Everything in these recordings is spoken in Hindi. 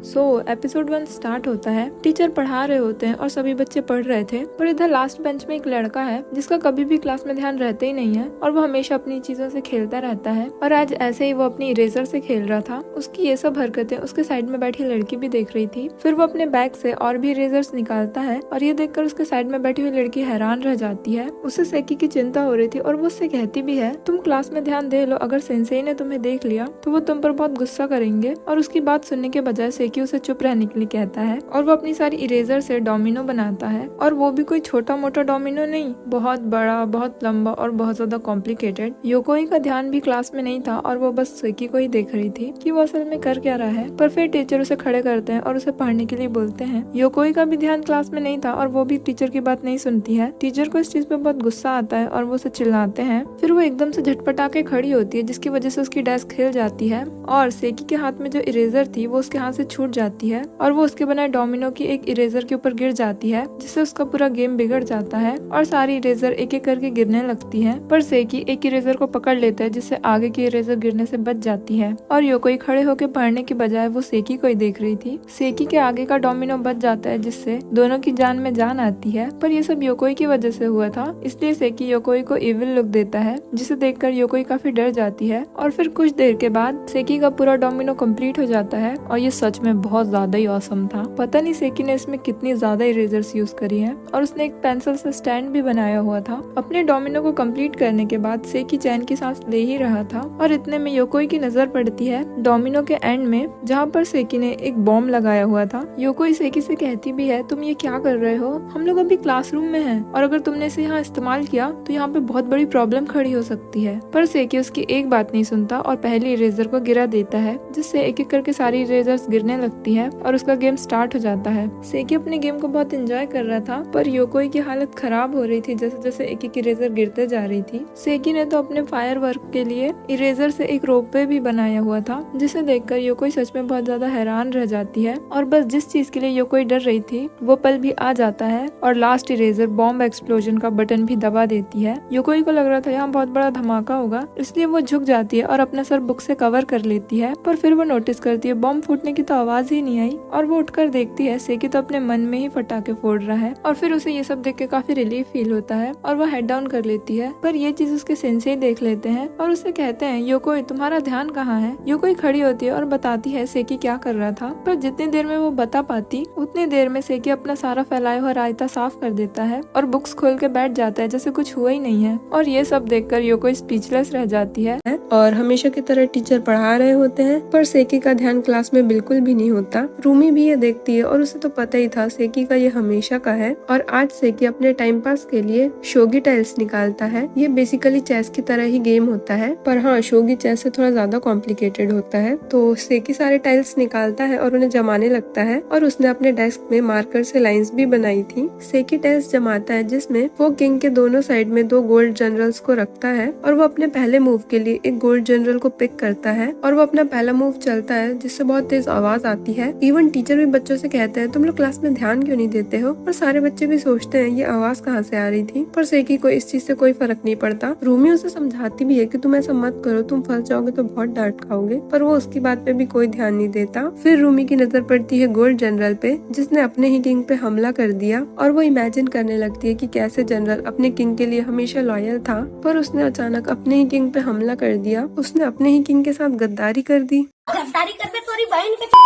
एपिसोड 1 स्टार्ट होता है। टीचर पढ़ा रहे होते हैं और सभी बच्चे पढ़ रहे थे, पर इधर लास्ट बेंच में एक लड़का है जिसका कभी भी क्लास में ध्यान रहता ही नहीं है और वो हमेशा अपनी चीजों से खेलता रहता है। और आज ऐसे ही वो अपनी इरेजर से खेल रहा था। उसकी ये सब हरकतें उसके साइड में बैठी लड़की भी देख रही थी। फिर वो अपने बैग से और भी इरेजर्स निकालता है और ये देखकर उसके साइड में बैठी हुई लड़की हैरान रह जाती है। उसे सेकी की चिंता हो रही थी और वो उससे कहती भी है, तुम क्लास में ध्यान दे लो, अगर सेंसेई ने तुम्हें देख लिया तो वो तुम पर बहुत गुस्सा करेंगे। और उसकी बात सुनने के बजाय सेकी उसे चुप रहने के लिए कहता है और वो अपनी सारी इरेजर से डोमिनो बनाता है। और वो भी कोई छोटा मोटा डोमिनो नहीं, बहुत बड़ा, बहुत लंबा और बहुत ज्यादा कॉम्प्लिकेटेड। योकोई का ध्यान भी क्लास में नहीं था और वो बस सेकी को ही देख रही थी कि वो असल में कर क्या रहा है। पर फिर टीचर उसे खड़े करते हैं और उसे पढ़ने के लिए बोलते हैं। योकोई का भी ध्यान क्लास में नहीं था और वो भी टीचर की बात नहीं सुनती है। टीचर को इस चीज पे बहुत गुस्सा आता है और वो उसे चिल्लाते हैं। फिर वो एकदम से झटपटा के खड़ी होती है जिसकी वजह से उसकी डेस्क हिल जाती है और सेकी के हाथ में जो इरेजर थी वो उसके हाथ से छूट जाती है और वो उसके बनाए डोमिनो की एक इरेजर के ऊपर गिर जाती है, जिससे उसका पूरा गेम बिगड़ जाता है और सारी इरेजर एक एक करके गिरने लगती है। पर सेकी एक इरेजर को पकड़ लेता है जिससे आगे की इरेजर गिरने से बच जाती है। और योकोई खड़े होकर पढ़ने के बजाय वो सेकी को ही देख रही थी। सेकी के आगे का डोमिनो बच जाता है जिससे दोनों की जान में जान आती है। पर ये सब योकोई की वजह से हुआ था, इसलिए सेकी योकोई को इविल लुक देता है जिसे देखकर योकोई काफी डर जाती है। और फिर कुछ देर के बाद सेकी का पूरा डोमिनो कंप्लीट हो जाता है और ये सच में बहुत ज्यादा ही ऑसम था। पता नहीं सेकी ने इसमें कितनी ज्यादा इरेजर्स यूज करी हैं। और उसने एक पेंसिल से स्टैंड भी बनाया हुआ था। अपने डोमिनो को कंप्लीट करने के बाद सेकी चैन की सांस ले ही रहा था और इतने में योकोई की नजर पड़ती है डोमिनो के एंड में, जहाँ पर सेकी ने एक बॉम्ब लगाया हुआ था। योकोई सेकी से कहती भी है, तुम ये क्या कर रहे हो, हम लोग अभी क्लासरूम में हैं और अगर तुमने इसे यहाँ इस्तेमाल किया तो यहाँ पे बहुत बड़ी प्रॉब्लम खड़ी हो सकती है। पर सेकी उसकी एक बात नहीं सुनता और पहली इरेजर को गिरा देता है, जिससे एक एक करके सारी इरेजर्स गिरने लगती है और उसका गेम स्टार्ट हो जाता है। सेकी अपने गेम को बहुत एंजॉय कर रहा था, पर योकोई की हालत खराब हो रही थी जैसे जैसे एक एक इरेजर गिरते जा रही थी। सेकी ने तो अपने फायर वर्क के लिए इरेजर से एक रोपवे भी बनाया हुआ था, जिसे देखकर योकोई सच में बहुत ज्यादा हैरान रह जाती है। और बस जिस चीज के लिए योकोई डर रही थी वो पल भी आ जाता है और लास्ट इरेजर बॉम्ब एक्सप्लोजन का बटन भी दबा देती है। योकोई को लग रहा था यहाँ बहुत बड़ा धमाका होगा, इसलिए वो झुक जाती है और अपना सर बुक से कवर कर लेती है। पर फिर वो नोटिस करती है बॉम्ब फूटने की तो आवाज ही नहीं आई और वो उठकर देखती है सेकी तो अपने मन में ही पटाखे फोड़ रहा है। और फिर उसे ये सब देख के काफी रिलीफ फील होता है और वो हेड डाउन कर लेती है। पर ये चीज उसके सेंसेई देख लेते हैं और उसे कहते हैं, योकोई तुम्हारा ध्यान कहाँ है। योकोई खड़ी होती है और बताती है सेकी क्या कर रहा था। पर जितनी देर में वो बता पाती उतनी देर में सेकी अपना सारा फैलाया हुआ रायता साफ कर देता है और बुक्स खोल के बैठ जाता है जैसे कुछ हुआ ही नहीं है। और ये सब देखकर योकोई स्पीचलेस रह जाती है और हमेशा की तरह टीचर पढ़ा रहे होते हैं पर सेकी का ध्यान क्लास में बिल्कुल भी नहीं होता। रूमी भी ये देखती है और उसे तो पता ही था सेकी का ये हमेशा का है। और आज सेकी अपने टाइम पास के लिए शोगी टाइल्स निकालता है। ये बेसिकली चेस की तरह ही गेम होता है, पर हाँ शोगी चेस से थोड़ा ज्यादा कॉम्प्लिकेटेड होता है। तो सेकी सारे टाइल्स निकालता है और उन्हें जमाने लगता है और उसने अपने डेस्क में मार्कर से लाइंस भी बनाई थी। सेकी टाइल्स जमाता है जिसमें वो किंग के दोनों साइड में 2 गोल्ड जनरल्स को रखता है और वो अपने पहले मूव के लिए एक गोल्ड जनरल को पिक करता है और वो अपना पहला मूव चलता है जिससे बहुत तेज आवाज आती है। इवन टीचर भी बच्चों से कहते हैं तुम लोग क्लास में ध्यान क्यों नहीं देते हो, और सारे बच्चे भी सोचते हैं ये आवाज कहाँ से आ रही थी। पर सेकी को इस चीज से कोई फर्क नहीं पड़ता। रूमी उसे समझाती भी है कि तुम ऐसा मत करो, तुम फंस जाओगे तो बहुत डांट खाओगे, पर वो उसकी बात पे भी कोई ध्यान नहीं देता। फिर रूमी की नजर पड़ती है गोल्ड जनरल पे जिसने अपने ही किंग पे हमला कर दिया और वो इमेजिन करने लगती है कि कैसे जनरल अपने किंग के लिए हमेशा लॉयल था, पर उसने अचानक अपने ही किंग पे हमला कर दिया। उसने अपने ही किंग के साथ गद्दारी कर दी। गद्दारी कर तोरी बहन के।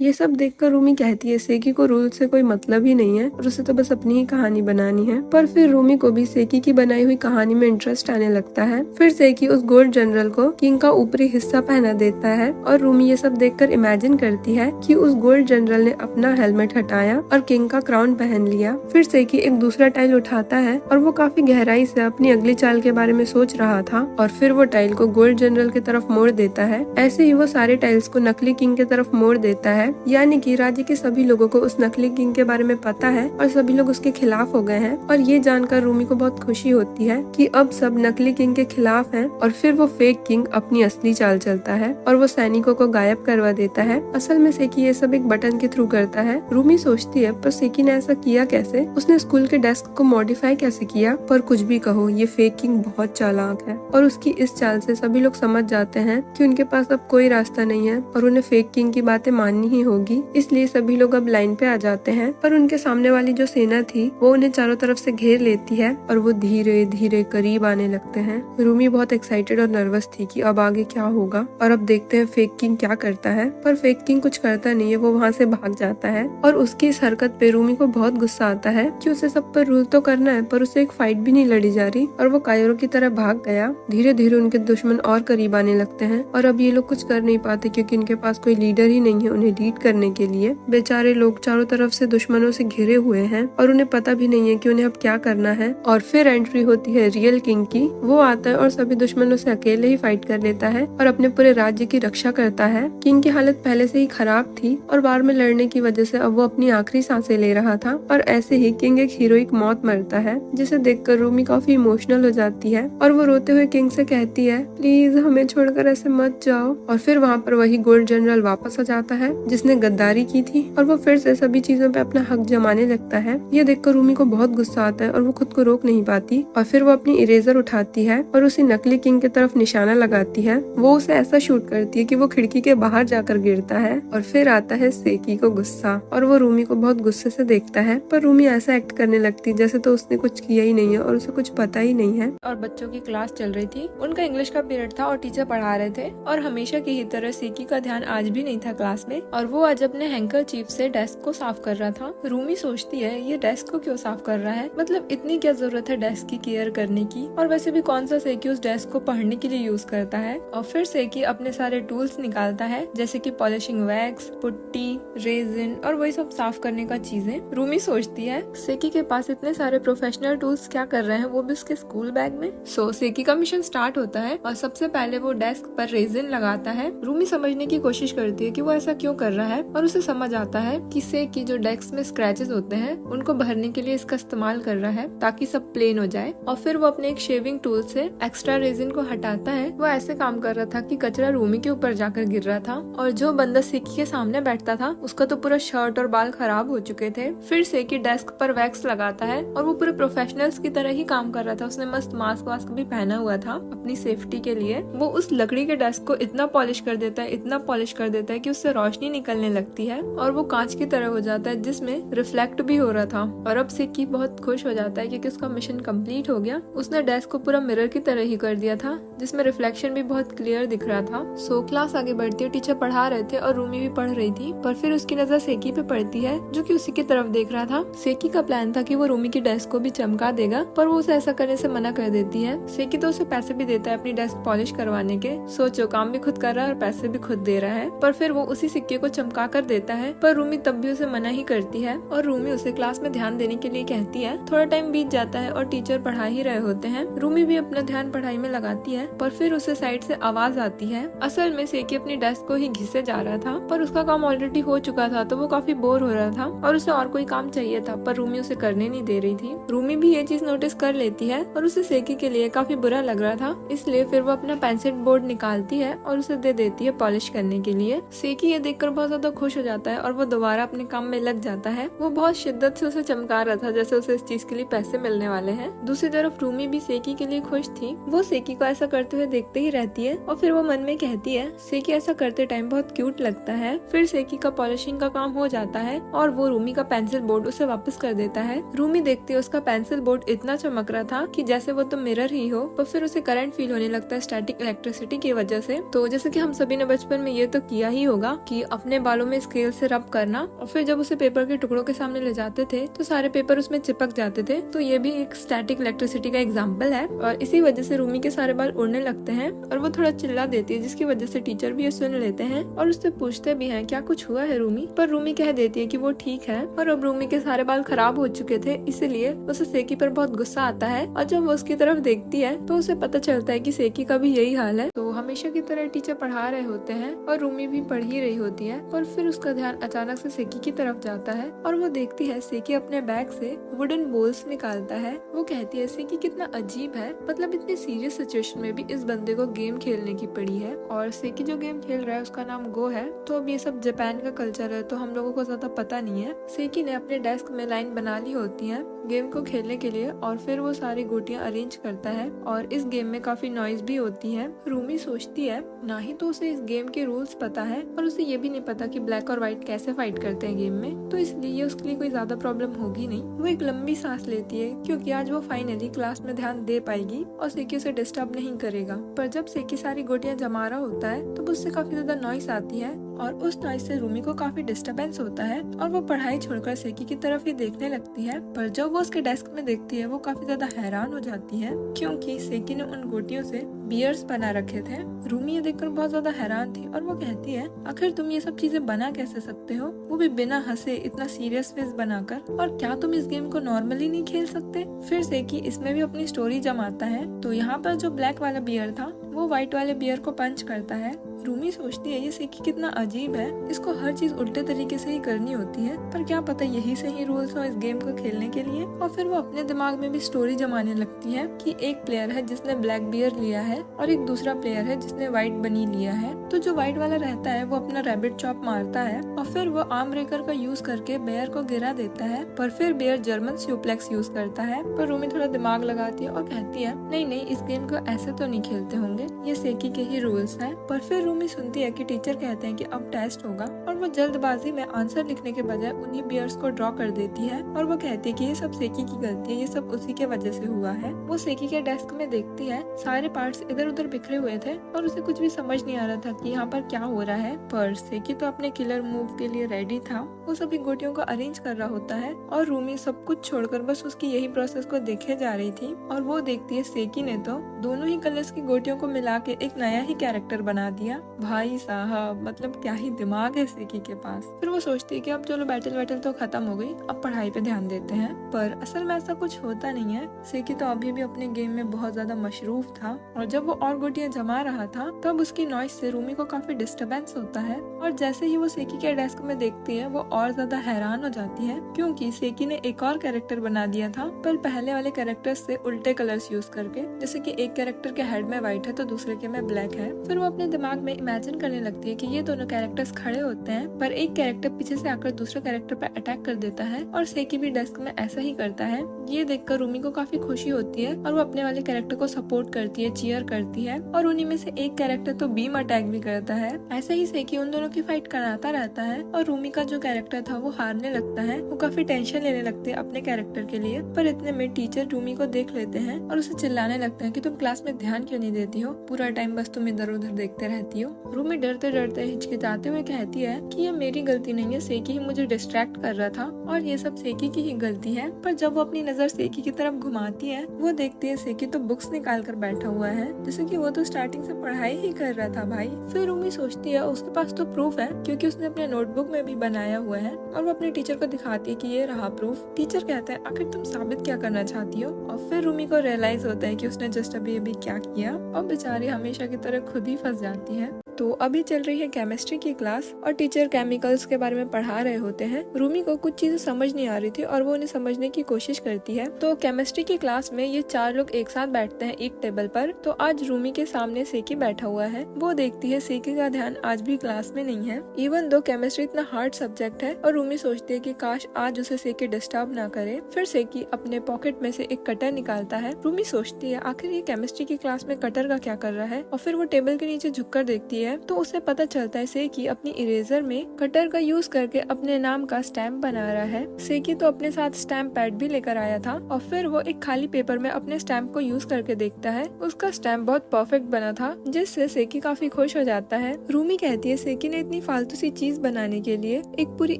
ये सब देखकर रूमी कहती है सेकी को रूल से कोई मतलब ही नहीं है और उसे तो बस अपनी ही कहानी बनानी है। पर फिर रूमी को भी सेकी की बनाई हुई कहानी में इंटरेस्ट आने लगता है। फिर सेकी उस गोल्ड जनरल को किंग का ऊपरी हिस्सा पहना देता है और रूमी ये सब देखकर इमेजिन करती है कि उस गोल्ड जनरल ने अपना हेलमेट हटाया और किंग का क्राउन पहन लिया। फिर सेकी एक दूसरा टाइल उठाता है और वो काफी गहराई से अपनी अगली चाल के बारे में सोच रहा था और फिर वो टाइल को गोल्ड जनरल की तरफ मोड़ देता है। ऐसे ही वो सारे टाइल्स को नकली किंग की तरफ मोड़ देता है है, यानी कि राज्य के सभी लोगों को उस नकली किंग के बारे में पता है और सभी लोग उसके खिलाफ हो गए हैं। और ये जानकर रूमी को बहुत खुशी होती है कि अब सब नकली किंग के खिलाफ हैं। और फिर वो फेक किंग अपनी असली चाल चलता है और वो सैनिकों को गायब करवा देता है। असल में सेकी ये सब एक बटन के थ्रू करता है। रूमी सोचती है पर सेकी ने ऐसा किया कैसे, उसने स्कूल के डेस्क को मॉडिफाई कैसे किया। पर कुछ भी कहो, ये फेक किंग बहुत चालाक है और उसकी इस चाल से सभी लोग समझ जाते हैं कि उनके पास अब कोई रास्ता नहीं है और उन्हें फेक किंग की बातें माननी ही होगी। इसलिए सभी लोग अब लाइन पे आ जाते हैं। पर उनके सामने वाली जो सेना थी वो उन्हें चारों तरफ से घेर लेती है और वो धीरे धीरे करीब आने लगते हैं। रूमी बहुत एक्साइटेड और नर्वस थी कि अब आगे क्या होगा। और अब देखते हैं फेक किंग क्या करता है। पर फेक किंग कुछ करता नहीं है, वो वहाँ से भाग जाता है। और उसकी इस हरकत पे रूमी को बहुत गुस्सा आता है कि उसे सब पर रूल तो करना है पर उसे एक फाइट भी नहीं लड़ी जा रही। और वो कायरो की तरह भाग गया। धीरे धीरे उनके दुश्मन और करीब आने लगते हैं और अब ये लोग कुछ कर नहीं पाते क्योंकि इनके पास कोई लीडर ही नहीं है उन्हें लीड करने के लिए। बेचारे लोग चारों तरफ से दुश्मनों से घिरे हुए हैं और उन्हें पता भी नहीं है कि उन्हें अब क्या करना है। और फिर एंट्री होती है रियल किंग की। वो आता है और सभी दुश्मनों से अकेले ही फाइट कर लेता है और अपने पूरे राज्य की रक्षा करता है। किंग की हालत पहले से ही खराब थी और बार में लड़ने की वजह से अब वो अपनी आखिरी सांसें ले रहा था। और ऐसे ही किंग एक हीरोइक मौत मरता है जिसे देखकर रूमी काफी इमोशनल हो जाती है और वो रोते हुए किंग से कहती है, प्लीज हमें छोड़कर ऐसे मत जाओ। और फिर वहाँ पर वही गोल्ड जनरल वापस आ जाता है जिसने गद्दारी की थी और वो फिर से सभी चीजों पे अपना हक जमाने लगता है। ये देखकर रूमी को बहुत गुस्सा आता है और वो खुद को रोक नहीं पाती और फिर वो अपनी इरेजर उठाती है और उसी नकली किंग की तरफ निशाना लगाती है। वो उसे ऐसा शूट करती है कि वो खिड़की के बाहर जाकर गिरता है। और फिर आता है सेकी को गुस्सा और वो रूमी को बहुत गुस्से से देखता है। पर रूमी ऐसा एक्ट करने लगती जैसे तो उसने कुछ किया ही नहीं है और उसे कुछ पता ही नहीं है। और बच्चों की क्लास चल रही थी, उनका इंग्लिश का पीरियड था और टीचर पढ़ा रहे थे। और हमेशा की ही तरह सेकी का ध्यान आज भी नहीं था क्लास में और वो आज अपने हैंकर चीफ से डेस्क को साफ कर रहा था। रूमी सोचती है ये डेस्क को क्यों साफ कर रहा है, मतलब इतनी क्या जरूरत है डेस्क की केयर करने की। और वैसे भी कौन सा सेकी उस डेस्क को पढ़ने के लिए यूज करता है। और फिर सेकी अपने सारे टूल्स निकालता है जैसे कि पॉलिशिंग वैक्स, पुट्टी, रेजिन और वही सब साफ करने का चीजें। रूमी सोचती है सेकी के पास इतने सारे प्रोफेशनल टूल्स क्या कर रहे हैं, वो भी उसके स्कूल बैग में। सो सेकी का मिशन स्टार्ट होता है और सबसे पहले वो डेस्क पर रेजिन लगाता है। रूमी समझने की कोशिश करती है कि वो ऐसा क्यों कर रहा है और उसे समझ आता है कि सेकी जो डेस्क में स्क्रैचेस होते हैं उनको भरने के लिए इसका इस्तेमाल कर रहा है ताकि सब प्लेन हो जाए। और फिर वो अपने एक शेविंग टूल से एक्स्ट्रा रेजिन को हटाता है। वो ऐसे काम कर रहा था कि कचरा रूमी के ऊपर जाकर गिर रहा था और जो बंदा सेकी के सामने बैठता था उसका तो पूरा शर्ट और बाल खराब हो चुके थे। फिर सेकी डेस्क पर वैक्स लगाता है और वो पूरे प्रोफेशनल्स की तरह ही काम कर रहा था। उसने मस्त मास्क वास्क भी पहना हुआ था अपनी सेफ्टी के लिए। वो उस लकड़ी के डेस्क को इतना पॉलिश कर देता है, इतना पॉलिश कर देता है कि उससे रोशनी निकलने लगती है और वो कांच की तरह हो जाता है जिसमें रिफ्लेक्ट भी हो रहा था। और अब सेकी बहुत खुश हो जाता है क्योंकि उसका मिशन कंप्लीट हो गया। उसने डेस्क को पूरा मिरर की तरह ही कर दिया था जिसमें रिफ्लेक्शन भी बहुत क्लियर दिख रहा था। सो क्लास आगे बढ़ती है, टीचर पढ़ा रहे थे और रूमी भी पढ़ रही थी। पर फिर उसकी नजर सेकी पे पड़ती है जो कि उसी की तरफ देख रहा था। सेकी का प्लान था कि वो रूमी की डेस्क को भी चमका देगा पर वो उसे ऐसा करने से मना कर देती है। सेकी तो उसे पैसे भी देता है अपनी डेस्क पॉलिश करवाने के। सोचो, काम भी खुद कर रहा है और पैसे भी खुद दे रहा है। पर फिर वो उसी सिक्के को चमका कर देता है पर रूमी तब भी उसे मना ही करती है और रूमी उसे क्लास में ध्यान देने के लिए कहती है। थोड़ा टाइम बीत जाता है और टीचर पढ़ा ही रहे होते हैं। रूमी भी अपना ध्यान पढ़ाई में लगाती है पर फिर उसे साइड से आवाज आती है। असल में सेकी अपनी डेस्क को ही घिसे जा रहा था पर उसका काम ऑलरेडी हो चुका था तो वो काफी बोर हो रहा था और उसे और कोई काम चाहिए था पर रूमी उसे करने नहीं दे रही थी। रूमी भी ये चीज नोटिस कर लेती है और उसे सेकी के लिए काफी बुरा लग रहा था, इसलिए फिर वो अपना पेंसिल बोर्ड निकालती है और उसे दे देती है पॉलिश करने के लिए। सेकी ये देखकर बहुत ज्यादा खुश हो जाता है और वो दोबारा अपने काम में लग जाता है। वो बहुत शिद्दत से उसे चमका रहा था जैसे उसे इस चीज के लिए पैसे मिलने वाले हैं। दूसरी तरफ रूमी भी सेकी के लिए खुश थी। वो सेकी को ऐसा करते हुए देखते ही रहती है और फिर वो मन में कहती है सेकी ऐसा करते टाइम बहुत क्यूट लगता है। फिर सेकी का पॉलिशिंग का काम हो जाता है और वो रूमी का पेंसिल बोर्ड उसे वापस कर देता है। रूमी देखती है उसका पेंसिल बोर्ड इतना चमक रहा था कि जैसे वो तो मिरर ही हो। पर फिर उसे करंट फील होने लगता है स्टैटिक इलेक्ट्रिसिटी की वजह से। तो जैसे कि हम सभी ने बचपन में ये तो किया ही होगा कि अपने बालों में स्केल से रब करना और फिर जब उसे पेपर के टुकड़ों के सामने ले जाते थे तो सारे पेपर उसमें चिपक जाते थे। तो ये भी एक स्टैटिक इलेक्ट्रिसिटी का एग्जाम्पल है और इसी वजह से रूमी के सारे बाल उड़ने रोने लगते हैं और वो थोड़ा चिल्ला देती है, जिसकी वजह से टीचर भी ये सुन लेते हैं और उससे पूछते भी हैं क्या कुछ हुआ है रूमी। पर रूमी कह देती है कि वो ठीक है और अब रूमी के सारे बाल खराब हो चुके थे, इसीलिए उसे सेकी पर बहुत गुस्सा आता है। और जब वो उसकी तरफ देखती है तो उसे पता चलता है कि सेकी का भी यही हाल है। तो हमेशा की तरह टीचर पढ़ा रहे होते हैं और रूमी भी पढ़ ही रही होती है, पर फिर उसका ध्यान अचानक से सेकी की तरफ जाता है और वो देखती है सेकी अपने बैग से वुडन बॉल्स निकालता है। वो कहती है सेकी कितना अजीब है, मतलब इतनी सीरियस सिचुएशन में भी इस बंदे को गेम खेलने की पड़ी है। और सेकी जो गेम खेल रहा है उसका नाम गो है। तो अब ये सब जापान का कल्चर है तो हम लोगों को ज्यादा पता नहीं है। सेकी ने अपने डेस्क में लाइन बना ली होती है गेम को खेलने के लिए और फिर वो सारी गोटियां अरेंज करता है और इस गेम में काफी नॉइज भी होती है। रूमी सोचती है ना ही तो उसे इस गेम के रूल्स पता है और उसे ये भी नहीं पता कि ब्लैक और व्हाइट कैसे फाइट करते हैं गेम में, तो इसलिए उसके लिए कोई ज्यादा प्रॉब्लम होगी नहीं। वो एक लंबी सांस लेती है क्योंकि आज वो फाइनली क्लास में ध्यान दे पाएगी और सेकी उसे डिस्टर्ब नहीं करेगा। पर जब सेकी सारी गोटियां जमा रहा होता है तो उससे काफी ज्यादा नॉइस आती है और उस नॉइस से रूमी को काफी डिस्टरबेंस होता है और वो पढ़ाई छोड़कर सेकी की तरफ ही देखने लगती है। पर जब वो उसके डेस्क में देखती है वो काफी ज्यादा हैरान हो जाती है क्योंकि सेकी ने उन गोटियों से बियर्स बना रखे थे। रूमी ये देखकर बहुत ज्यादा हैरान थी और वो कहती है आखिर तुम ये सब चीजें बना कैसे सकते हो, वो भी बिना हंसे, इतना सीरियस फेस बनाकर, और क्या तुम इस गेम को नॉर्मली नहीं खेल सकते। फिर सेकी इसमें भी अपनी स्टोरी जमाता है। तो यहाँ पर जो ब्लैक वाला बियर था वो व्हाइट वाले बियर को पंच करता है। रूमी सोचती है ये सेकी कितना अजीब है, इसको हर चीज उल्टे तरीके से ही करनी होती है, पर क्या पता यही सही रूल्स हो इस गेम को खेलने के लिए। और फिर वो अपने दिमाग में भी स्टोरी जमाने लगती है कि एक प्लेयर है जिसने ब्लैक बियर लिया है और एक दूसरा प्लेयर है जिसने व्हाइट बनी लिया है। तो जो व्हाइट वाला रहता है वो अपना रैबिट चॉप मारता है और फिर वो आर्म ब्रेकर का यूज करके बेयर को गिरा देता है, पर फिर बेयर जर्मन सुप्लेक्स यूज करता है। पर रूमी थोड़ा दिमाग लगाती है और कहती है नहीं नहीं, इस गेम को ऐसे तो नहीं खेलते होंगे, ये सेकी के ही रूल्स हैं। पर फिर रूमी सुनती है कि टीचर कहते हैं कि अब टेस्ट होगा और वो जल्दबाजी में आंसर लिखने के बजाय उन्हीं बियर्स को ड्रॉ कर देती है और वो कहती है कि ये सब सेकी की गलती है, ये सब उसी के वजह से हुआ है। वो सेकी के डेस्क में देखती है सारे पार्ट्स इधर उधर बिखरे हुए थे और उसे कुछ भी समझ नहीं आ रहा था कि यहाँ पर क्या हो रहा है। पर सेकी तो अपने किलर मूव के लिए रेडी था, वो सभी गोटियों को अरेंज कर रहा होता है और रूमी सब कुछ छोड़कर बस उसकी यही प्रोसेस को देखे जा रही थी। और वो देखती है सेकी ने तो दोनों ही कलर्स की गोटियों को मिला के एक नया ही कैरेक्टर बना दिया। भाई साहब, मतलब क्या ही दिमाग है सेकी के पास। फिर वो सोचती है कि अब चलो बैटल तो खत्म हो गई, अब पढ़ाई पे ध्यान देते हैं। पर असल में ऐसा कुछ होता नहीं है। सेकी तो अभी भी अपने गेम में बहुत ज्यादा मशरूफ था और जब वो और गोटियां जमा रहा था तब उसकी नॉइस से रूमी को काफी डिस्टरबेंस होता है। और जैसे ही वो सेकी के डेस्क में देखती है वो और ज्यादा हैरान हो जाती है क्योंकि सेकी ने एक और कैरेक्टर बना दिया था, पर पहले वाले कैरेक्टर से उल्टे कलर्स यूज करके, जैसे कि एक कैरेक्टर के हेड में व्हाइट है तो दूसरे के में ब्लैक है। फिर वो अपने दिमाग में इमेजिन करने लगती है कि ये दोनों कैरेक्टर्स खड़े होते हैं पर एक कैरेक्टर पीछे से आकर दूसरे कैरेक्टर पर अटैक कर देता है और सेकी भी डेस्क में ऐसा ही करता है। ये देखकर रूमी को काफी खुशी होती है और वो अपने वाले कैरेक्टर को सपोर्ट करती है, चीयर करती है और उन्हीं में से एक कैरेक्टर तो बीम अटैक भी करता है। ऐसे ही सेकी उन दोनों की फाइट कराता रहता है और रूमी का जो कैरेक्टर था वो हारने लगता है। वो काफी टेंशन लेने लगते हैं अपने कैरेक्टर के लिए, पर इतने में टीचर रूमी को देख लेते हैं और उसे चिल्लाने लगते हैं कि तुम क्लास में ध्यान क्यों नहीं देती हो, पूरा टाइम बस तुम इधर उधर देखते रहती हो। रूमी डरते डरते हिचकिचाते हुए कहती है कि ये मेरी गलती नहीं है, सेकी ही मुझे डिस्ट्रैक्ट कर रहा था और ये सब सेकी की ही गलती है। पर जब वो अपनी नजर सेकी की तरफ घुमाती है वो देखती है सेकी तो बुक्स निकाल कर बैठा हुआ है, जैसे कि वो तो स्टार्टिंग से पढ़ाई ही कर रहा था भाई। फिर रूमी सोचती है उसके पास तो प्रूफ है क्योंकि उसने अपने नोटबुक में भी बनाया हुआ है और वो अपने टीचर को दिखाती है कि ये रहा प्रूफ। टीचर कहते हैं आखिर तुम साबित क्या करना चाहती हो, और फिर रूमी को रियलाइज होता है कि उसने जस्ट अभी क्या किया और बेचारी हमेशा की तरह खुद ही फंस जाती है। तो अभी चल रही है केमिस्ट्री की क्लास और टीचर केमिकल्स के बारे में पढ़ा रहे होते हैं। रूमी को कुछ चीजें समझ नहीं आ रही थी और वो उन्हें समझने की कोशिश करती है। तो केमिस्ट्री की क्लास में ये चार लोग एक साथ बैठते हैं एक टेबल पर। तो आज रूमी के सामने सेकी बैठा हुआ है। वो देखती है सेकी का ध्यान आज भी क्लास में नहीं है, इवन दो केमिस्ट्री इतना हार्ड सब्जेक्ट है। और रूमी सोचती है कि काश आज उसे सेकी डिस्टर्ब ना करे। फिर सेकी अपने पॉकेट में से एक कटर निकालता है। रूमी सोचती है आखिर ये केमिस्ट्री की क्लास में कटर का क्या कर रहा है, और फिर वो टेबल के नीचे झुककर देखती है है तो उसे पता चलता है सेकी अपनी इरेजर में कटर का यूज करके अपने नाम का स्टैम्प बना रहा है। सेकी तो अपने साथ स्टैम्प पैड भी लेकर आया था और फिर वो एक खाली पेपर में अपने स्टैम्प को यूज करके देखता है। उसका स्टैम्प बहुत परफेक्ट बना था जिससे सेकी काफी खुश हो जाता है। रूमी कहती है सेकी ने इतनी फालतू सी चीज बनाने के लिए एक पूरी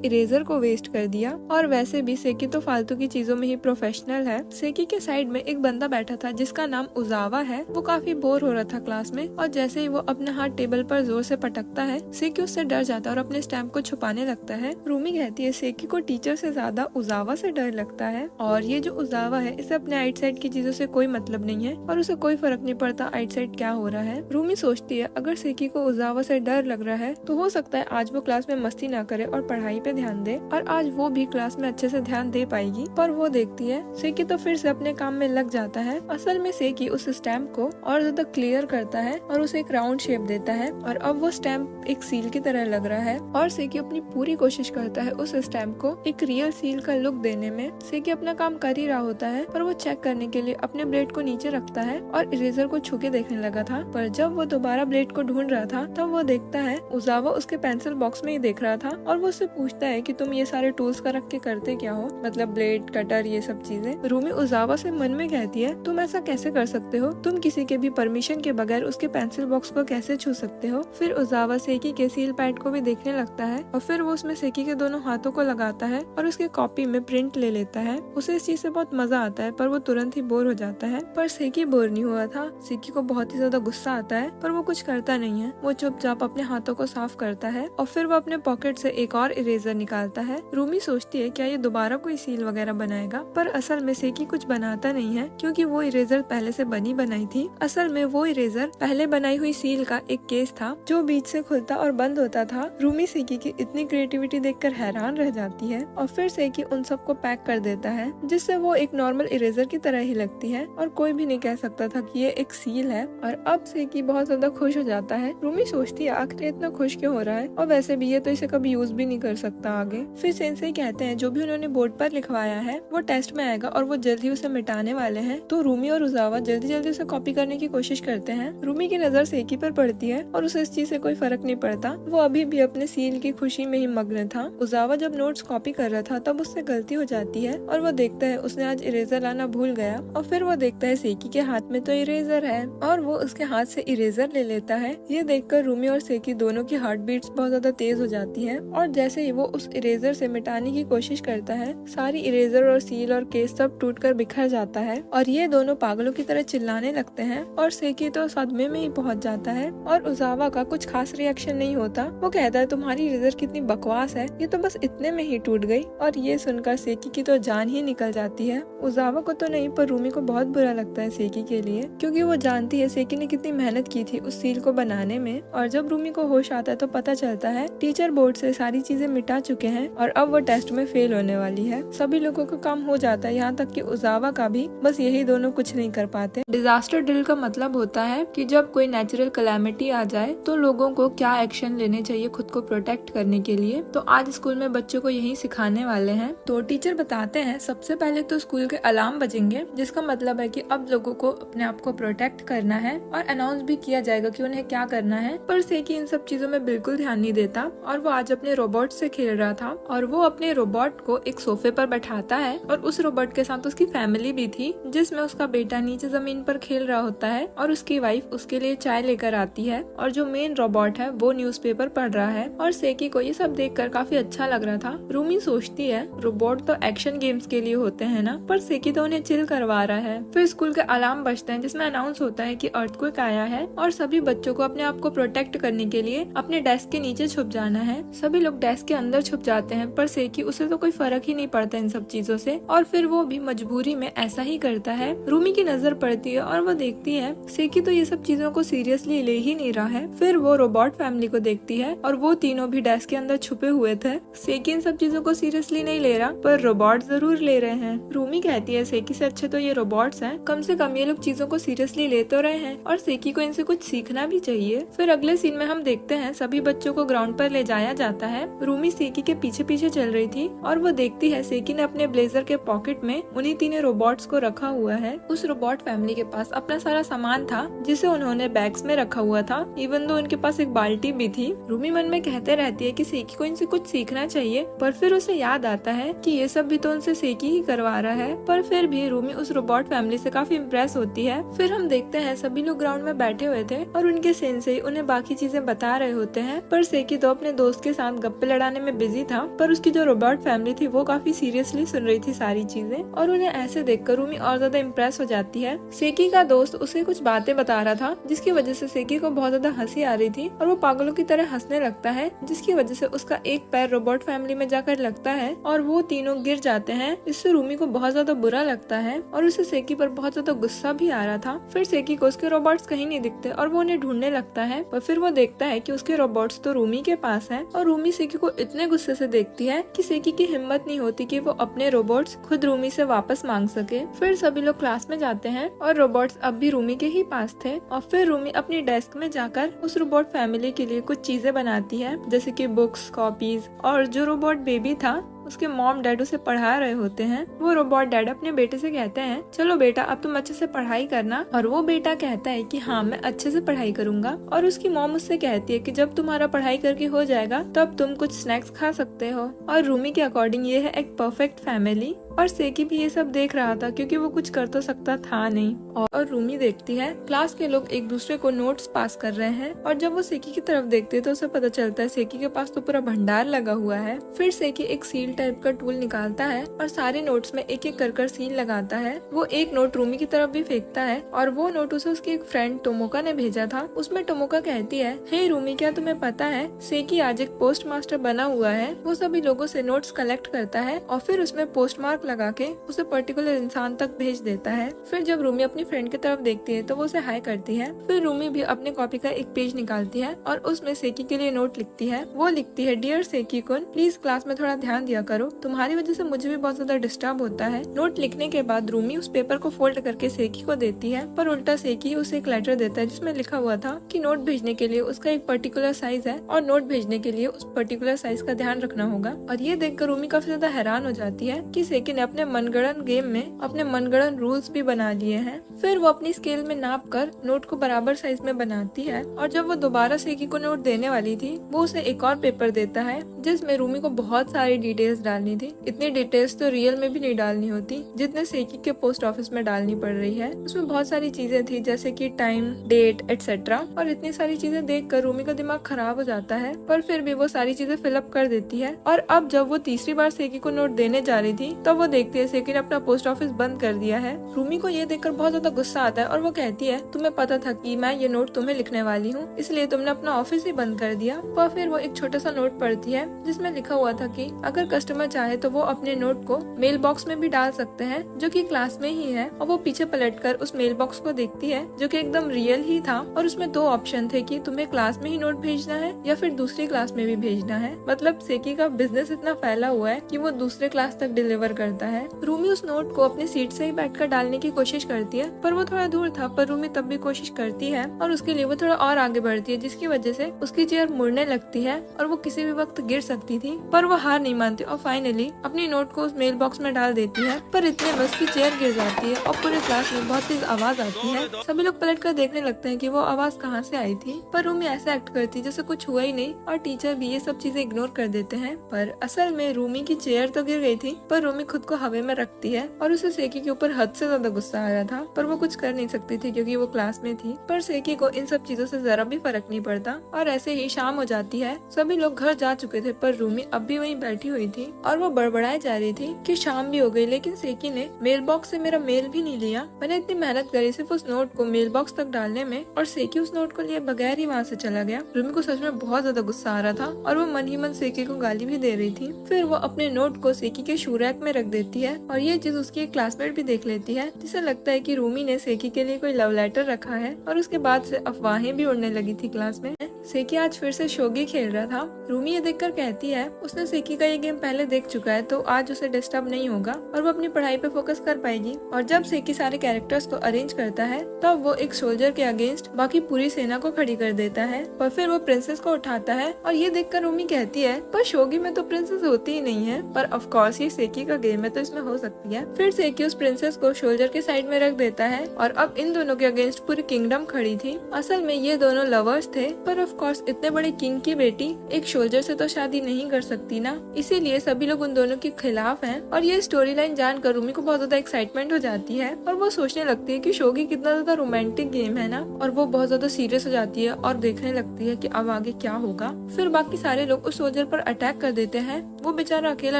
इरेजर को वेस्ट कर दिया और वैसे भी सेकी तो फालतू की चीजों में ही प्रोफेशनल है। सेकी के साइड में एक बंदा बैठा था जिसका नाम उजावा है। वो काफी बोर हो रहा था क्लास में और जैसे ही वो अपना हाथ टेबल पर जोर से पटकता है सेकी उससे डर जाता है और अपने स्टैम्प को छुपाने लगता है। रूमी कहती है सेकी को टीचर से ज्यादा उजावा से डर लगता है और ये जो उजावा है इसे अपने आउटसाइड की चीजों से कोई मतलब नहीं है और उसे कोई फर्क नहीं पड़ता आउटसाइड क्या हो रहा है। रूमी सोचती है अगर सेकी को उजावा से डर लग रहा है तो हो सकता है आज वो क्लास में मस्ती ना करे और पढ़ाई पे ध्यान दे और आज वो भी क्लास में अच्छे से ध्यान दे पाएगी। पर वो देखती है सेकी तो फिर से अपने काम में लग जाता है। असल में सेकी उस स्टैम्प को और ज्यादा क्लियर करता है और उसे एक राउंड शेप देता है और अब वो स्टैम्प एक सील की तरह लग रहा है और सेकी अपनी पूरी कोशिश करता है उस स्टैम्प को एक रियल सील का लुक देने में। सेकी अपना काम कर ही रहा होता है पर वो चेक करने के लिए अपने ब्लेड को नीचे रखता है और इरेजर को छू के देखने लगा था। पर जब वो दोबारा ब्लेड को ढूंढ रहा था तब वो देखता है उजावा उसके पेंसिल बॉक्स में ही देख रहा था और वो उससे पूछता है कि तुम ये सारे टूल्स का रख के करते क्या हो, मतलब ब्लेड, कटर, ये सब चीजें। रूमी उजावा से मन में कहती है तुम ऐसा कैसे कर सकते हो, तुम किसी के भी परमिशन के बगैर उसके पेंसिल बॉक्स को कैसे छू सकते हो। फिर उजावा सेकी के सील पैड को भी देखने लगता है और फिर वो उसमें सेकी के दोनों हाथों को लगाता है और उसके कॉपी में प्रिंट ले लेता है। उसे इस चीज से बहुत मजा आता है पर वो तुरंत ही बोर हो जाता है। पर सेकी बोर नहीं हुआ था। सेकी को बहुत ही ज्यादा गुस्सा आता है पर वो कुछ करता नहीं है। वो चुपचाप अपने हाथों को साफ करता है और फिर वो अपने पॉकेट से एक और इरेजर निकालता है। रूमी सोचती है क्या ये दोबारा कोई सील वगैरह बनाएगा, पर असल में सेकी कुछ बनाता नहीं है क्योंकि वो इरेजर पहले से बनी बनाई थी। असल में वो इरेजर पहले बनाई हुई सील का एक केस था जो बीच से खुलता और बंद होता था। रूमी सेकी की इतनी क्रिएटिविटी देखकर हैरान रह जाती है और फिर सेकी उन सबको पैक कर देता है जिससे वो एक नॉर्मल इरेजर की तरह ही लगती है और कोई भी नहीं कह सकता था कि ये एक सील है। और अब सेकी बहुत ज्यादा खुश हो जाता है। रूमी सोचती है आखिर इतना खुश क्यों हो रहा है और वैसे भी ये तो इसे कभी यूज भी नहीं कर सकता आगे। फिर सेंसेई कहते हैं जो भी उन्होंने बोर्ड पर लिखवाया है वो टेस्ट में आएगा और वो जल्दी उसे मिटाने वाले हैं। तो रूमी और उजावा जल्दी जल्दी उसे कॉपी करने की कोशिश करते हैं। रूमी की नजर सेकी पर पड़ती है और उसे इस चीज से कोई फर्क नहीं पड़ता। वो अभी भी अपने सील की खुशी में ही मग्न था। उजावा जब नोट्स कॉपी कर रहा था तब उससे गलती हो जाती है और वो देखता है उसने आज इरेजर लाना भूल गया और फिर वो देखता है सेकी के हाथ में तो इरेजर है और वो उसके हाथ से इरेजर ले लेता है। ये देखकर रूमी और सेकी दोनों की हार्ट बीट्स बहुत ज्यादा तेज हो जाती है और जैसे ही वो उस इरेजर से मिटाने की कोशिश करता है सारी इरेजर और सील और केस सब टूटकर बिखर जाता है और ये दोनों पागलों की तरह चिल्लाने लगते हैं और सेकी तो सदमे में ही पहुंच जाता है और उजावा का कुछ खास रिएक्शन नहीं होता। वो कहता है तुम्हारी इरेजर कितनी बकवास है, ये तो बस इतने में ही टूट गई। और ये सुनकर सेकी की तो जान ही निकल जाती है। उजावा को तो नहीं पर रूमी को बहुत बुरा लगता है सेकी के लिए क्योंकि वो जानती है सेकी ने कितनी मेहनत की थी उस सील को बनाने में। और जब रूमी को होश आता है तो पता चलता है टीचर बोर्ड से सारी चीजें मिटा चुके हैं और अब वो टेस्ट में फेल होने वाली है। सभी लोगों का काम हो जाता है यहाँ तक कि उजावा का भी, बस यही दोनों कुछ नहीं कर पाते। डिजास्टर ड्रिल का मतलब होता है कि जब कोई नेचुरल कैलामिटी आ जाए तो लोगों को क्या एक्शन लेने चाहिए खुद को प्रोटेक्ट करने के लिए। तो आज स्कूल में बच्चों को यही सिखाने वाले हैं। तो टीचर बताते हैं सबसे पहले तो स्कूल के अलार्म बजेंगे जिसका मतलब है कि अब लोगों को अपने आप को प्रोटेक्ट करना है और अनाउंस भी किया जाएगा कि उन्हें क्या करना है। पर सेकी इन सब चीजों में बिल्कुल ध्यान नहीं देता और वो आज अपने रोबोट से खेल रहा था और वो अपने रोबोट को एक सोफे पर बैठाता है और उस रोबोट के साथ उसकी फैमिली भी थी जिसमें उसका बेटा नीचे जमीन पर खेल रहा होता है और उसकी वाइफ उसके लिए चाय लेकर आती है और जो मेन रोबोट है वो न्यूज़पेपर पढ़ रहा है। और सेकी को ये सब देखकर काफी अच्छा लग रहा था। रूमी सोचती है रोबोट तो एक्शन गेम्स के लिए होते हैं ना, पर सेकी तो उन्हें चिल करवा रहा है। फिर स्कूल के अलार्म बजते हैं जिसमें अनाउंस होता है कि अर्थक्वेक आया है और सभी बच्चों को अपने आप को प्रोटेक्ट करने के लिए अपने डेस्क के नीचे छुप जाना है। सभी लोग डेस्क के अंदर छुप जाते हैं पर सेकी उसे तो कोई फर्क ही नहीं पड़ता इन सब चीजों से और फिर वो भी मजबूरी में ऐसा ही करता है। रूमी की नजर पड़ती है और वो देखती है सेकी तो ये सब चीजों को सीरियसली ले ही नहीं रहा है। फिर वो रोबोट फैमिली को देखती है और वो तीनों भी डेस्क के अंदर छुपे हुए थे। सेकी इन सब चीजों को सीरियसली नहीं ले रहा पर रोबोट जरूर ले रहे हैं। रूमी कहती है सेकी से अच्छे तो ये रोबोट्स हैं, कम से कम ये लोग चीजों को सीरियसली ले तो रहे हैं और सेकी को इनसे कुछ सीखना भी चाहिए। फिर अगले सीन में हम देखते हैं सभी बच्चों को ग्राउंड पर ले जाया जाता है। रूमी सेकी के पीछे पीछे चल रही थी और वो देखती है सेकी ने अपने ब्लेजर के पॉकेट में उन्हीं तीनों रोबोट्स को रखा हुआ है। उस रोबोट फैमिली के पास अपना सारा सामान था जिसे उन्होंने बैग्स में रखा हुआ था। इवन इवन दो उनके पास एक बाल्टी भी थी। रूमी मन में कहते रहती है कि सेकी को इनसे कुछ सीखना चाहिए, पर फिर उसे याद आता है कि ये सब भी तो उनसे सेकी ही करवा रहा है। पर फिर भी रूमी उस रोबोट फैमिली से काफी इम्प्रेस होती है। फिर हम देखते हैं सभी लोग ग्राउंड में बैठे हुए थे और उनके सेंसेई उन्हें बाकी चीजें बता रहे होते हैं, पर सेकी तो अपने दोस्त के साथ गप्पे लड़ाने में बिजी था। पर उसकी जो रोबोट फैमिली थी वो काफी सीरियसली सुन रही थी सारी चीजें, और उन्हें ऐसे देखकर रूमी और ज्यादा इम्प्रेस हो जाती है। सेकी का दोस्त उसे कुछ बातें बता रहा था जिसकी वजह से सेकी को बहुत ज्यादा हंसी आ रही थी और वो पागलों की तरह हंसने लगता है, जिसकी वजह से उसका एक पैर रोबोट फैमिली में जाकर लगता है और वो तीनों गिर जाते हैं। इससे रूमी को बहुत ज्यादा बुरा लगता है और उसे सेकी पर बहुत ज्यादा गुस्सा भी आ रहा था। फिर सेकी को उसके रोबोट्स कहीं नहीं दिखते और वो उन्हें ढूंढने लगता है, पर फिर वो देखता है कि उसके रोबोट्स तो रूमी के पास हैं और रूमी सेकी को इतने गुस्से से देखती है कि सेकी की हिम्मत नहीं होती कि वो अपने रोबोट्स खुद रूमी से वापस मांग सके। फिर सभी लोग क्लास में जाते हैं और रोबोट्स अब भी रूमी के ही पास थे, और फिर रूमी अपनी डेस्क में जाकर उस रोबोट फैमिली के लिए कुछ चीजें बनाती है, जैसे कि बुक्स, कॉपीज, और जो रोबोट बेबी था उसके मॉम डैड उसे पढ़ा रहे होते हैं। वो रोबोट डैड अपने बेटे से कहते हैं, चलो बेटा अब तुम अच्छे से पढ़ाई करना, और वो बेटा कहता है कि हाँ मैं अच्छे से पढ़ाई करूंगा। और उसकी मॉम उससे कहती है कि जब तुम्हारा पढ़ाई करके हो जाएगा तब तुम कुछ स्नैक्स खा सकते हो। और रूमी के अकॉर्डिंग ये है एक परफेक्ट फैमिली, और सेकी भी ये सब देख रहा था क्योंकि वो कुछ कर तो सकता था नहीं। और रूमी देखती है क्लास के लोग एक दूसरे को नोट्स पास कर रहे हैं, और जब वो सेकी की तरफ देखती है तो उसे पता चलता है सेकी के पास तो पूरा भंडार लगा हुआ है। फिर सेकी एक सील टाइप का टूल निकालता है और सारे नोट्स में एक एक कर सील लगाता है। वो एक नोट रूमी की तरफ भी फेंकता है, और वो नोट उसे उसकी एक फ्रेंड टोमोका ने भेजा था। उसमें टोमोका कहती है, हे रूमी क्या तुम्हें पता है सेकी आज एक पोस्ट मास्टर बना हुआ है। वो सभी लोगों से नोट्स कलेक्ट करता है और फिर उसमें पोस्ट मार्क लगा के उसे पर्टिकुलर इंसान तक भेज देता है। फिर जब रूमी अपनी फ्रेंड की तरफ देखती है तो वो उसे हाय करती है। फिर रूमी भी अपने कॉपी का एक पेज निकालती है और उसमें सेकी के लिए नोट लिखती है। वो लिखती है, डियर सेकी कुन, प्लीज क्लास में थोड़ा ध्यान दिया करो, तुम्हारी वजह से मुझे भी बहुत ज्यादा डिस्टर्ब होता है। नोट लिखने के बाद रूमी उस पेपर को फोल्ड करके सेकी को देती है, पर उल्टा सेकी उसे एक लेटर देता है जिसमें लिखा हुआ था कि नोट भेजने के लिए उसका एक पर्टिकुलर साइज है और नोट भेजने के लिए उस पर्टिकुलर साइज का ध्यान रखना होगा। और ये देखकर रूमी काफी ज्यादा हैरान हो जाती है कि सेकी ने अपने मनगढ़ंत गेम में अपने मनगढ़ंत रूल्स भी बना लिए हैं। फिर वो अपनी स्केल में नाप कर नोट को बराबर साइज में बनाती है, और जब वो दोबारा सेकी को नोट देने वाली थी वो उसे एक और पेपर देता है जिसमें रूमी को बहुत सारी डिटेल्स डालनी थी। इतनी डिटेल्स तो रियल में भी नहीं डालनी होती जितने सेकी के पोस्ट ऑफिस में डालनी पड़ रही है। उसमें बहुत सारी चीजें थी जैसे कि टाइम, डेट, एटसेट्रा, और इतनी सारी चीजें देखकर रूमी का दिमाग खराब हो जाता है, पर फिर भी वो सारी चीजें फिलअप कर देती है। और अब जब वो तीसरी बार सेकी को नोट देने जा रही थी तब वो देखती है सेकी ने अपना पोस्ट ऑफिस बंद कर दिया है। रूमी को ये देखकर बहुत ज्यादा गुस्सा आता है और वो कहती है, तुम्हें पता था कि मैं ये नोट तुम्हें लिखने वाली हूँ, इसलिए तुमने अपना ऑफिस ही बंद कर दिया। पर फिर वो एक छोटा सा नोट पढ़ती है जिसमें लिखा हुआ था कि अगर कस्टमर चाहे तो वो अपने नोट को मेल बॉक्स में भी डाल सकते हैं जो कि क्लास में ही है। और वो पीछे पलटकर उस मेल बॉक्स को देखती है जो कि एकदम रियल ही था, और उसमें दो ऑप्शन थे कि तुम्हें क्लास में ही नोट भेजना है या फिर दूसरी क्लास में भी भेजना है। मतलब सेकी का बिजनेस इतना फैला हुआ है कि वो दूसरे क्लास तक डिलीवर करता है। रूमी उस नोट को अपनी सीट से ही बैठकर डालने की कोशिश करती है, पर वो थोड़ा दूर था, पर रूमी तब भी कोशिश करती है और उसके लिए वो थोड़ा और आगे बढ़ती है, जिसकी वजह से उसकी चेयर मुड़ने लगती है और वो किसी भी वक्त गिर सकती थी। पर वो हार नहीं मानती और फाइनली अपनी नोट को उस मेल बॉक्स में डाल देती है, पर इतने में उसकी चेयर गिर जाती है और पूरे क्लास में बहुत तेज आवाज आती है। सभी लोग पलट कर देखने लगते हैं कि वो आवाज कहाँ से आई थी, पर रूमी ऐसा एक्ट करती है जैसे कुछ हुआ ही नहीं, और टीचर भी ये सब चीजें इग्नोर कर देते हैं। पर असल में रूमी की चेयर तो गिर गई थी, पर रूमी खुद को हवा में रखती है और उसे सेकी के ऊपर हद से ज्यादा गुस्सा आ रहा था, पर वो कुछ कर नहीं सकती थी क्योंकि वो क्लास में थी। पर सेकी को इन सब चीजों से जरा भी फर्क नहीं पड़ता, और ऐसे ही शाम हो जाती है। सभी लोग घर जा चुके थे पर रूमी अब भी वहीं बैठी हुई थी और वो बड़बड़ाए जा रही थी कि शाम भी हो गई लेकिन सेकी ने मेल बॉक्स से मेरा मेल भी नहीं लिया। मैंने इतनी मेहनत करी सिर्फ उस नोट को मेल बॉक्स तक डालने में, और सेकी उस नोट को लिए बगैर ही वहाँ से चला गया। रूमी को सच में बहुत ज्यादा गुस्सा आ रहा था और वो मन ही मन सेकी को गाली भी दे रही थी। फिर वो अपने नोट को सेकी के शू रैक में रख देती है और ये चीज उसकी एक क्लासमेट भी देख लेती है, जिसे लगता है कि रूमी ने सेकी के लिए कोई लव लेटर रखा है, और उसके बाद से अफवाहें भी उड़ने लगी थी क्लास में सेकी आज फिर से शोगी खेल रहा था। रूमी ये देखकर कहती है उसने सेकी का ये गेम पहले देख चुका है तो आज उसे डिस्टर्ब नहीं होगा और वो अपनी पढ़ाई पे फोकस कर पाएगी। और जब सेकी सारे कैरेक्टर्स को अरेंज करता है तब वो एक सोल्जर के अगेंस्ट बाकी पूरी सेना को खड़ी कर देता है और फिर वो प्रिंसेस को उठाता है। और ये देखकर रूमी कहती है पर शोगी में तो प्रिंसेस होती ही नहीं है, पर ऑफ कोर्स ये सेकी का गेम है तो इसमें हो सकती है। फिर सेकी उस प्रिंसेस को सोल्जर के साइड में रख देता है और अब इन दोनों के अगेंस्ट पूरी किंगडम खड़ी थी। असल में ये दोनों लवर्स थे, पर ऑफ कोर्स इतने बड़े किंग की बेटी एक सोल्जर से तो शादी नहीं कर सकती ना, इसीलिए सभी लोग उन दोनों के खिलाफ हैं। और ये स्टोरी लाइन जानकर रूमी को बहुत ज्यादा एक्साइटमेंट हो जाती है और वो सोचने लगती है कि शोगी कितना ज्यादा रोमांटिक गेम है ना, और वो बहुत ज्यादा सीरियस हो जाती है और देखने लगती है कि अब आगे क्या होगा। फिर बाकी सारे लोग उस सोल्जर पर अटैक कर देते हैं। वो बेचारा अकेला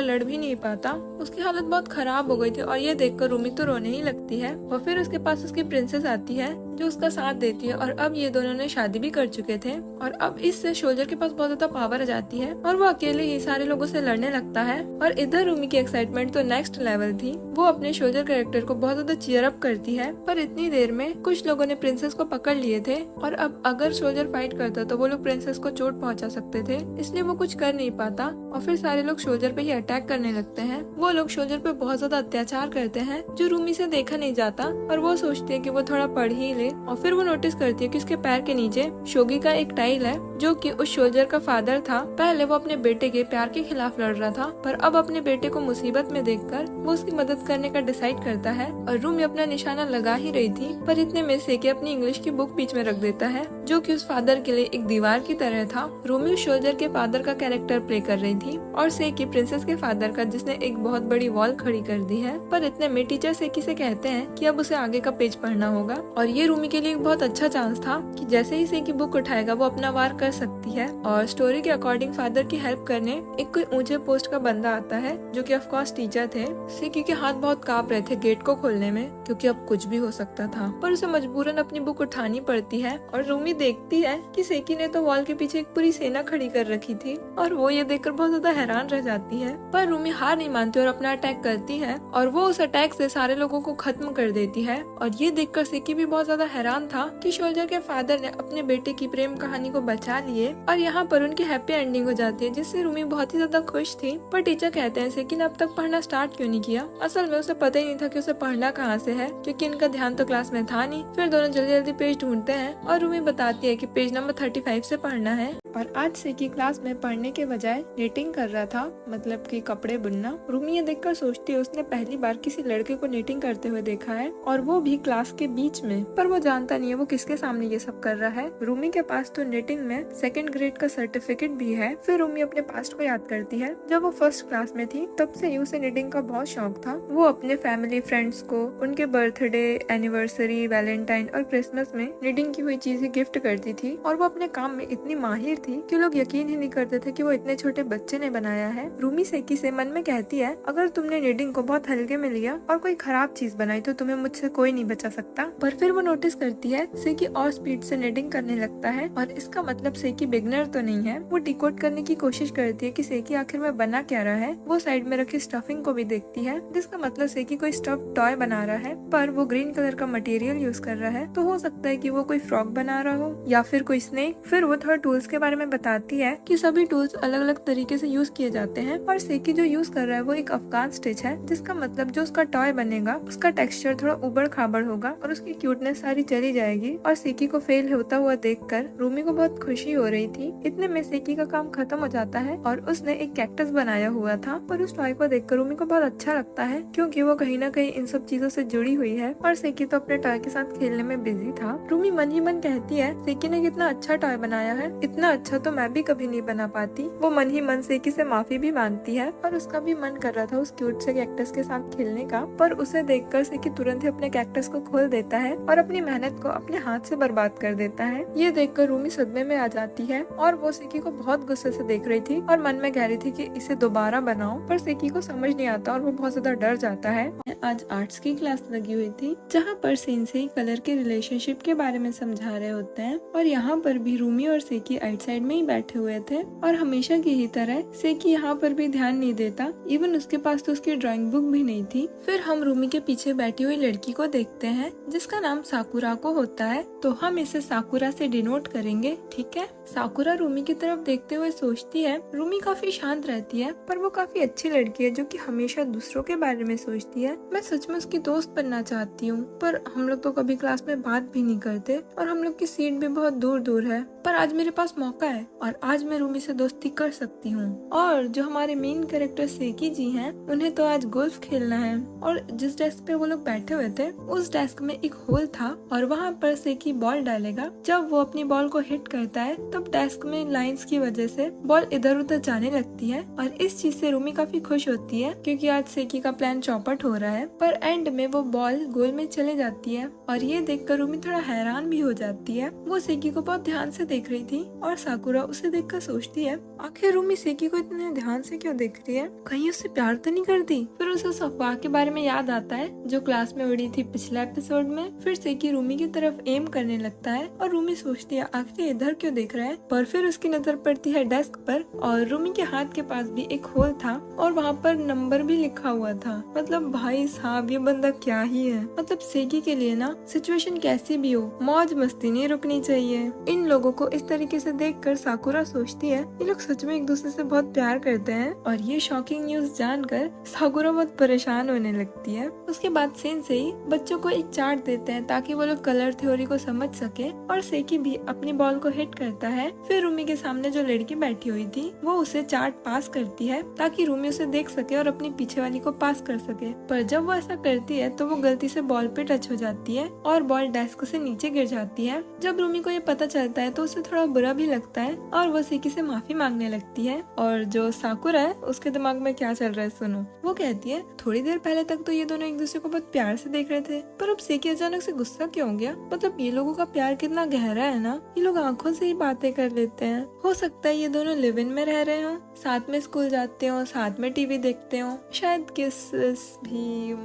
लड़ भी नहीं पाता, उसकी हालत बहुत खराब हो गई थी और ये देखकर रूमी तो रोने ही लगती है। और फिर उसके पास उसकी प्रिंसेस आती है जो उसका साथ देती है और अब ये दोनों ने शादी भी कर चुके थे और अब इससे सोल्जर के पास बहुत ज्यादा पावर आ जाती है और वो अकेले ही सारे लोगों से लड़ने लगता है। और इधर रूमी की एक्साइटमेंट तो नेक्स्ट लेवल थी। वो अपने सोल्जर कैरेक्टर को बहुत ज्यादा चीयर अप करती है, पर इतनी देर में कुछ लोगों ने प्रिंसेस को पकड़ लिए थे और अब अगर सोल्जर फाइट करता तो वो लोग प्रिंसेस को चोट पहुंचा सकते थे, इसलिए वो कुछ कर नहीं पाता और फिर सारे लोग सोल्जर पे ही अटैक करने लगते हैं। वो लोग सोल्जर पे बहुत ज्यादा अत्याचार करते हैं जो रूमी से देखा नहीं जाता और वो सोचती है कि वो थोड़ा पढ़ ही ले। और फिर वो नोटिस करती है कि उसके पैर के नीचे शोगी का एक टाइल है जो कि उस सोल्जर का फादर था। पहले वो अपने बेटे के प्यार के खिलाफ लड़ रहा था, पर अब अपने बेटे को मुसीबत में देखकर वो उसकी मदद करने का डिसाइड करता है और रूमी अपना निशाना लगा ही रही थी, पर इतने में सेकी अपनी इंग्लिश की बुक बीच में रख देता है जो कि उस फादर के लिए एक दीवार की तरह था। रूमी उस सोल्जर के फादर का कैरेक्टर प्ले कर रही थी और सेकी प्रिंसेस के फादर का, जिसने एक बहुत बड़ी वॉल खड़ी कर दी है। पर इतने में टीचर सेकी से कहते हैं कि अब उसे आगे का पेज पढ़ना होगा और ये रूमी के लिए एक बहुत अच्छा चांस था कि जैसे ही सेकी बुक उठाएगा वो अपना वार कर सकती है। और स्टोरी के अकॉर्डिंग फादर की हेल्प करने एक कोई ऊंचे पोस्ट का बंदा आता है जो कि ऑफ कोर्स टीचर थे। सेकी के हाथ बहुत कांप रहे थे गेट को खोलने में क्योंकि अब कुछ भी हो सकता था, पर उसे मजबूरन अपनी बुक उठानी पड़ती है। और रूमी देखती है कि सेकी ने तो वॉल के पीछे एक पूरी सेना खड़ी कर रखी थी और वो ये देखकर बहुत ज्यादा हैरान रह जाती है। पर रूमी हार नहीं मानती और अपना अटैक करती है और वो उस अटैक से सारे लोगों को खत्म कर देती है। और ये देखकर सेकी भी बहुत ज्यादा हैरान था कि सोल्जर के फादर ने अपने बेटे की प्रेम कहानी को बचा लिए और यहाँ पर उनकी हैप्पी एंडिंग हो जाती है, जिससे रूमी बहुत ही ज्यादा खुश थी। पर टीचर कहते हैं सेकी ने अब तक पढ़ना स्टार्ट क्यों नहीं किया। असल में उसे पता ही नहीं था कि उसे पढ़ना कहाँ से है, क्योंकि इनका ध्यान तो क्लास में था नहीं। फिर दोनों जल्दी जल्दी पेज ढूंढते हैं और रूमी बताती है कि पेज नंबर 35 से पढ़ना है। और आज सेकी क्लास में पढ़ने के बजाय नीटिंग कर रहा था, मतलब कि कपड़े बुनना। रूमी ये देखकर सोचती है उसने पहली बार किसी लड़के को नीटिंग करते हुए देखा है और वो भी क्लास के बीच में, पर वो जानता नहीं है वो किसके सामने ये सब कर रहा है। रूमी के पास तो नीटिंग में 2nd ग्रेड का सर्टिफिकेट भी है। फिर रूमी अपने पास्ट को याद करती है। जब वो 1st क्लास में थी तब से ही उसे नीटिंग का बहुत शौक था। वो अपने फैमिली फ्रेंड्स को उनके बर्थडे, एनिवर्सरी, वैलेंटाइन और क्रिसमस में नीटिंग की हुई चीजें गिफ्ट करती थी और वो अपने काम में इतनी माहिर थी कि लोग यकीन ही नहीं करते थे कि वो इतने छोटे बच्चे ने बनाया है। रूमी सेकी से मन में कहती है अगर तुमने नीटिंग को बहुत हल्के में लिया और कोई खराब चीज बनाई तो तुम्हें मुझसे कोई नहीं बचा सकता। पर फिर वो नोटिस करती है सेकी और स्पीड से नीटिंग करने लगता है और इसका मतलब सेकी बिगनर तो नहीं है। वो डिकोड करने की कोशिश करती है कि सेकी आखिर में बना क्या रहा है। वो साइड में रखी स्टफिंग को भी देखती है, जिसका मतलब सेकी कोई स्टफ टॉय बना रहा है, पर वो ग्रीन कलर का मटेरियल यूज कर रहा है, तो हो सकता है कि वो कोई फ्रॉक बना रहा हो या फिर कोई स्नेक। फिर वो थोड़ा टूल्स के बारे में बताती है कि सभी टूल्स अलग अलग तरीके से यूज किए जाते हैं और सेकी जो यूज कर रहा है वो एक अफगान स्टिच है, जिसका मतलब जो उसका टॉय बनेगा उसका टेक्सचर थोड़ा उबड़ खाबड़ होगा और उसकी क्यूटनेस सारी चली जाएगी। और सेकी को फेल होता हुआ देखकर रूमी को बहुत खुशी हो रही थी। इतने में सेकी का काम खत्म हो जाता है और उसने एक कैक्टस बनाया हुआ था, पर उस टॉय को देखकर रूमी को बहुत अच्छा लगता है क्योंकि वो कहीं ना कहीं इन सब चीजों से जुड़ी हुई है और सेकी तो अपने टॉय के साथ खेलने में बिजी था। रूमी मन ही मन कहती है सेकी ने कितना अच्छा टॉय बनाया है, इतना अच्छा तो मैं भी कभी नहीं बना पाती। वो मन ही मन सेकी से माफी भी मांगती है और उसका भी मन कर रहा था उस क्यूट से कैक्टस के साथ खेलने का, पर उसे देखकर सेकी तुरंत ही अपने कैक्टस को खोल देता है और अपनी मेहनत को अपने हाथ से बर्बाद कर देता है। ये देखकर रूमी सदमे में आ जाती है और वो सेकी को बहुत गुस्से से देख रही थी और मन में कह रही थी कि इसे दोबारा बनाओ, पर सेकी को समझ नहीं आता और वो बहुत ज्यादा डर जाता है। आज आर्ट्स की क्लास लगी हुई थी जहाँ पर सेंसेई कलर के रिलेशनशिप के बारे में समझा रहे होते हैं और यहाँ पर भी रूमी और सेकी आइट साइड में ही बैठे हुए थे और हमेशा की ही तरह सेकी यहाँ पर भी ध्यान नहीं देता। इवन उसके पास तो उसकी ड्राइंग बुक भी नहीं थी। फिर हम रूमी के पीछे बैठी हुई लड़की को देखते हैं जिसका नाम साकुराको होता है, तो हम इसे साकुरा से डिनोट करेंगे, ठीक है। साकुरा रूमी की तरफ देखते हुए सोचती है रूमी काफी शांत रहती है पर वो काफी अच्छी लड़की है जो कि हमेशा दूसरों के बारे में सोचती है। मैं सच में उसकी दोस्त बनना चाहती हूँ, पर हम लोग तो कभी क्लास में बात भी नहीं करते और हम लोग की सीट भी बहुत दूर दूर है, पर आज मेरे पास मौका है और आज मैं रूमी से दोस्ती कर सकती हूँ। और जो हमारे मेन कैरेक्टर सेकी जी हैं, उन्हें तो आज गोल्फ खेलना है और जिस डेस्क पे वो लोग बैठे हुए थे उस डेस्क में एक होल था और वहाँ पर सेकी बॉल डालेगा। जब वो अपनी बॉल को हिट करता है तब डेस्क में लाइंस की वजह से बॉल इधर उधर जाने लगती है और इस चीज से रूमी काफी खुश होती है क्योंकि आज सेकी का प्लान चौपट हो रहा है। पर एंड में वो बॉल गोल में चले जाती है और ये देखकर रूमी थोड़ा हैरान भी हो जाती है। वो सेकी को बहुत ध्यान से देख रही थी और साकुरा उसे देखकर सोचती है आखिर रूमी सेकी को इतने ध्यान से क्यों देख रही है, कहीं उससे प्यार तो नहीं करती। फिर उसे उस अफवाह के बारे में याद आता है जो क्लास में उड़ी थी पिछले एपिसोड में। फिर सेकी रूमी की तरफ एम करने लगता है और रूमी सोचती है आखिर इधर क्यों देख रहा है, पर फिर उसकी नजर पड़ती है डेस्क पर और रूमी के हाथ के पास भी एक होल था और वहाँ पर नंबर भी लिखा हुआ था। मतलब भाई साहब ये बंदा क्या ही है। मतलब सेकी के लिए ना सिचुएशन कैसी भी हो मौज मस्ती नहीं रुकनी चाहिए। इन लोगों को इस तरीके से देखकर साकुरा सोचती है ये लोग सच में एक दूसरे से बहुत प्यार करते हैं और ये शॉकिंग न्यूज जानकर साकुरा बहुत परेशान होने लगती है। उसके बाद सेंसेई बच्चों को एक चार्ट देते हैं ताकि वो लोग कलर थ्योरी को समझ सके और सेकी भी अपनी बॉल को हिट करता है। फिर रूमी के सामने जो लड़की बैठी हुई थी वो उसे चार्ट पास करती है ताकि रूमी उसे देख सके और अपनी पीछे वाली को पास कर सके। पर जब वो ऐसा करती है तो वो गलती से बॉल पे टच हो जाती है और बॉल डेस्क से नीचे गिर जाती है। जब रूमी को ये पता चलता है तो उसे थोड़ा बुरा भी लगता है और वो सेकी से माफी मांगने लगती है। और जो साकुरा है उसके दिमाग में क्या चल रहा है सुनो। वो कहती है थोड़ी देर पहले तक तो ये दोनों एक दूसरे को बहुत प्यार से देख रहे थे पर अब सेकी अचानक से गुस्सा क्यों हो गया। मतलब ये लोगों का प्यार कितना गहरा है ना, ये लोग आंखों से ही बातें कर लेते हैं। हो सकता है ये दोनों लिव इन में रह रहे हो, साथ में स्कूल जाते हो, साथ में टीवी देखते हो, शायद किस भी।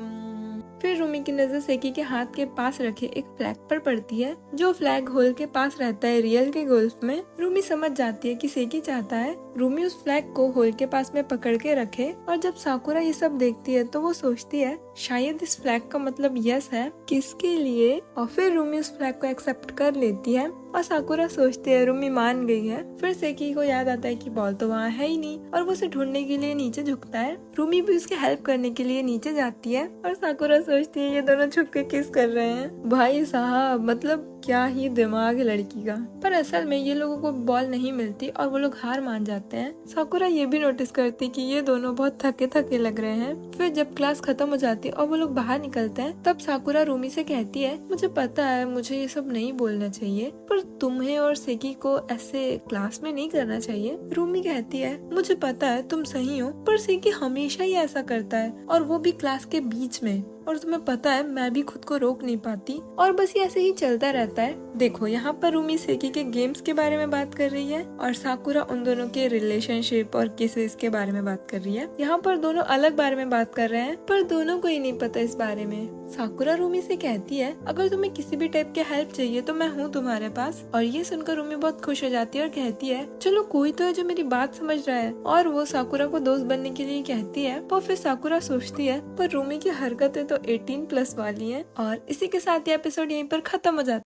फिर रूमी की नजर सेकी के हाथ के पास रखे एक फ्लैग पर पड़ती है जो फ्लैग होल के पास रहता है रियल के गोल्फ में। रूमी समझ जाती है कि सेकी चाहता है रूमी उस फ्लैग को होल के पास में पकड़ के रखे और जब साकुरा ये सब देखती है तो वो सोचती है शायद इस फ्लैग का मतलब यस है किसके लिए, और फिर रूमी उस फ्लैग को एक्सेप्ट कर लेती है और साकुरा सोचती है रूमी मान गई है। फिर सेकी को याद आता है कि बॉल तो वहाँ है ही नहीं और वो उसे ढूंढने के लिए नीचे झुकता है। रूमी भी उसकी हेल्प करने के लिए नीचे जाती है और साकुरा सोचती है ये दोनों छुप के किस कर रहे हैं। भाई साहब मतलब क्या ही दिमाग है लड़की का। पर असल में ये लोगों को बॉल नहीं मिलती और वो लोग हार मान जाते हैं। साकुरा ये भी नोटिस करती कि ये दोनों बहुत थके थके लग रहे हैं। फिर जब क्लास खत्म हो जाती है और वो लोग बाहर निकलते हैं तब साकुरा रूमी से कहती है मुझे पता है मुझे ये सब नहीं बोलना चाहिए पर तुम्हें और सेकी को ऐसे क्लास में नहीं करना चाहिए। रूमी कहती है मुझे पता है तुम सही हो पर सेकी हमेशा ही ऐसा करता है और वो भी क्लास के बीच में, और तुम्हें पता है मैं भी खुद को रोक नहीं पाती और बस ये ऐसे ही चलता रहता है। देखो यहाँ पर रूमी सेकी के गेम्स के बारे में बात कर रही है और साकुरा उन दोनों के रिलेशनशिप और किसेस के बारे में बात कर रही है। यहाँ पर दोनों अलग बारे में बात कर रहे हैं पर दोनों को ही नहीं पता इस बारे में। साकुरा रूमी से कहती है अगर तुम्हें किसी भी टाइप के हेल्प चाहिए तो मैं हूँ तुम्हारे पास, और ये सुनकर रूमी बहुत खुश हो जाती है और कहती है चलो कोई तो है जो मेरी बात समझ रहा है, और वो साकुरा को दोस्त बनने के लिए कहती है। पर फिर साकुरा सोचती है पर रूमी की हरकतें तो 18+ वाली हैं। और इसी के साथ ये एपिसोड यहीं पर खत्म हो जाता है।